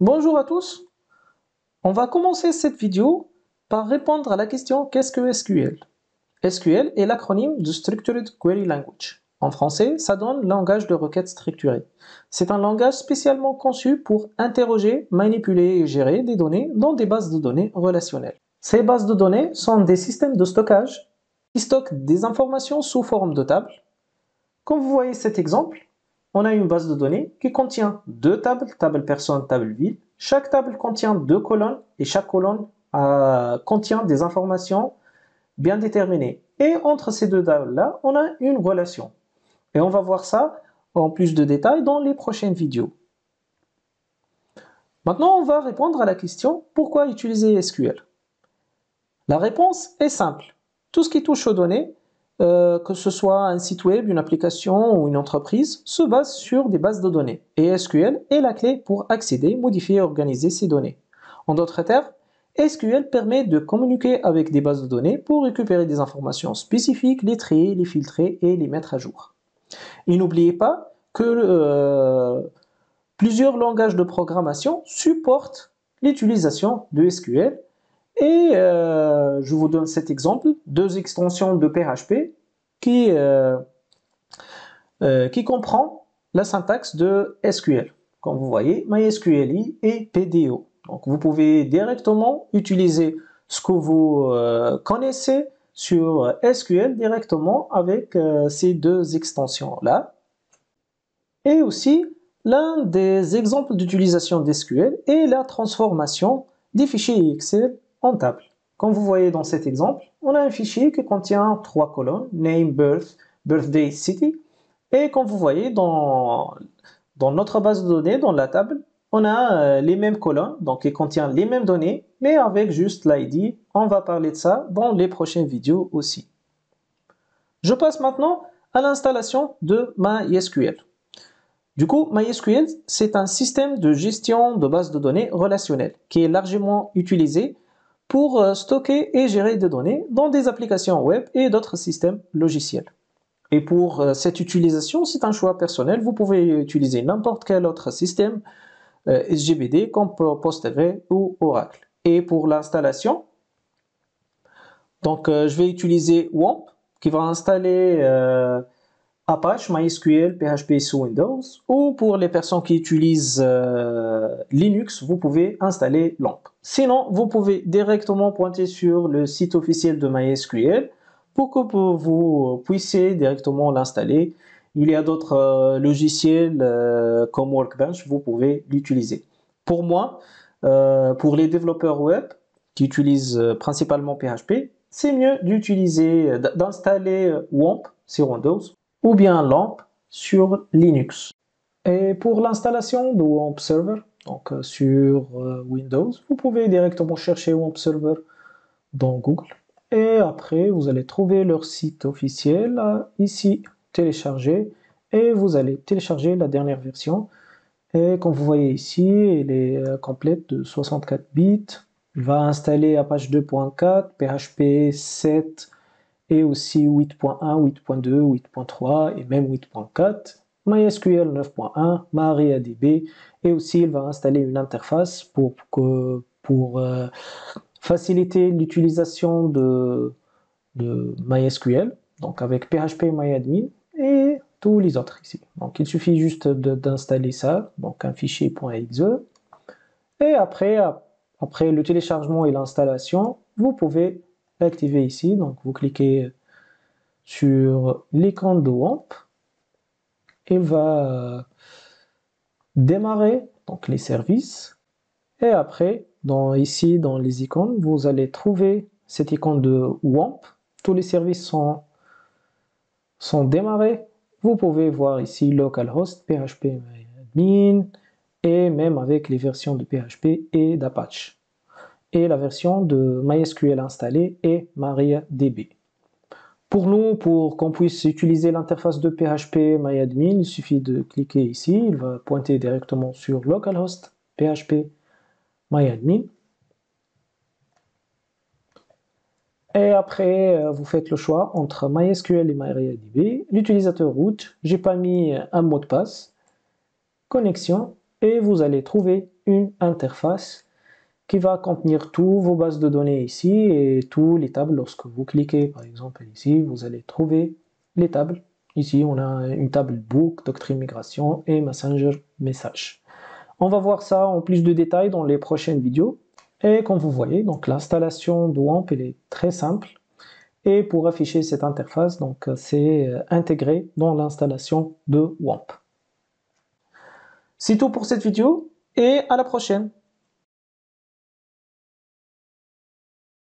Bonjour à tous, on va commencer cette vidéo par répondre à la question qu'est-ce que SQL? SQL est l'acronyme de Structured Query Language. En français, ça donne langage de requête structuré. C'est un langage spécialement conçu pour interroger, manipuler et gérer des données dans des bases de données relationnelles. Ces bases de données sont des systèmes de stockage qui stockent des informations sous forme de tables. Comme vous voyez cet exemple, on a une base de données qui contient deux tables, table personne, table ville. Chaque table contient deux colonnes et chaque colonne contient des informations bien déterminées. Et entre ces deux tables-là, on a une relation. Et on va voir ça en plus de détails dans les prochaines vidéos. Maintenant, on va répondre à la question pourquoi utiliser SQL? La réponse est simple. Tout ce qui touche aux données, que ce soit un site web, une application ou une entreprise, se base sur des bases de données. Et SQL est la clé pour accéder, modifier et organiser ces données. En d'autres termes, SQL permet de communiquer avec des bases de données pour récupérer des informations spécifiques, les trier, les filtrer et les mettre à jour. Et n'oubliez pas que plusieurs langages de programmation supportent l'utilisation de SQL. Et je vous donne cet exemple, deux extensions de PHP qui comprend la syntaxe de SQL. Comme vous voyez, MySQLi et PDO. Donc vous pouvez directement utiliser ce que vous connaissez sur SQL directement avec ces deux extensions-là. Et aussi, l'un des exemples d'utilisation d'SQL est la transformation des fichiers Excel en table. Comme vous voyez dans cet exemple, on a un fichier qui contient trois colonnes, name, birth, birthday, city. Et comme vous voyez dans notre base de données, dans la table, on a les mêmes colonnes, donc qui contient les mêmes données, mais avec juste l'ID. On va parler de ça dans les prochaines vidéos aussi. Je passe maintenant à l'installation de MySQL. Du coup, MySQL, c'est un système de gestion de bases de données relationnelles qui est largement utilisé pour stocker et gérer des données dans des applications web et d'autres systèmes logiciels. Et pour cette utilisation, c'est un choix personnel. Vous pouvez utiliser n'importe quel autre système SGBD comme PostgreSQL ou Oracle. Et pour l'installation, donc je vais utiliser WAMP qui va installer Apache, MySQL, PHP sous Windows, ou pour les personnes qui utilisent Linux, vous pouvez installer LAMP. Sinon, vous pouvez directement pointer sur le site officiel de MySQL pour que vous puissiez directement l'installer. Il y a d'autres logiciels comme Workbench, vous pouvez l'utiliser. Pour moi, pour les développeurs web qui utilisent principalement PHP, c'est mieux d'installer WAMP sur Windows ou bien LAMP sur Linux. Et pour l'installation de WAMP Server, donc sur Windows, vous pouvez directement chercher WAMP Server dans Google. Et après, vous allez trouver leur site officiel, ici, télécharger, et vous allez télécharger la dernière version. Et comme vous voyez ici, elle est complète de 64 bits. Il va installer Apache 2.4, PHP 7, et aussi 8.1, 8.2, 8.3 et même 8.4, MySQL 9.1, MariaDB, et aussi il va installer une interface pour faciliter l'utilisation de MySQL, donc avec PHP et tous les autres ici. Donc il suffit juste d'installer ça, donc un fichier .exe, et après le téléchargement et l'installation, vous pouvez l'activer ici. Donc vous cliquez sur l'écran de WAMP. Il va démarrer donc les services. Et après, ici dans les icônes, vous allez trouver cette icône de WAMP. Tous les services sont démarrés. Vous pouvez voir ici localhost, PHP admin, et même avec les versions de PHP et d'Apache. Et la version de MySQL installée est MariaDB. Pour nous, pour qu'on puisse utiliser l'interface de PHP MyAdmin, il suffit de cliquer ici, il va pointer directement sur localhost PHP MyAdmin. Et après, vous faites le choix entre MySQL et MariaDB. L'utilisateur root, j'ai pas mis un mot de passe, connexion, et vous allez trouver une interface qui va contenir tous vos bases de données ici et tous les tables. Lorsque vous cliquez par exemple ici, vous allez trouver les tables. Ici, on a une table Book, Doctrine Migration et Messenger Message. On va voir ça en plus de détails dans les prochaines vidéos. Et comme vous voyez, donc l'installation de WAMP elle est très simple. Et pour afficher cette interface, donc c'est intégré dans l'installation de WAMP. C'est tout pour cette vidéo et à la prochaine.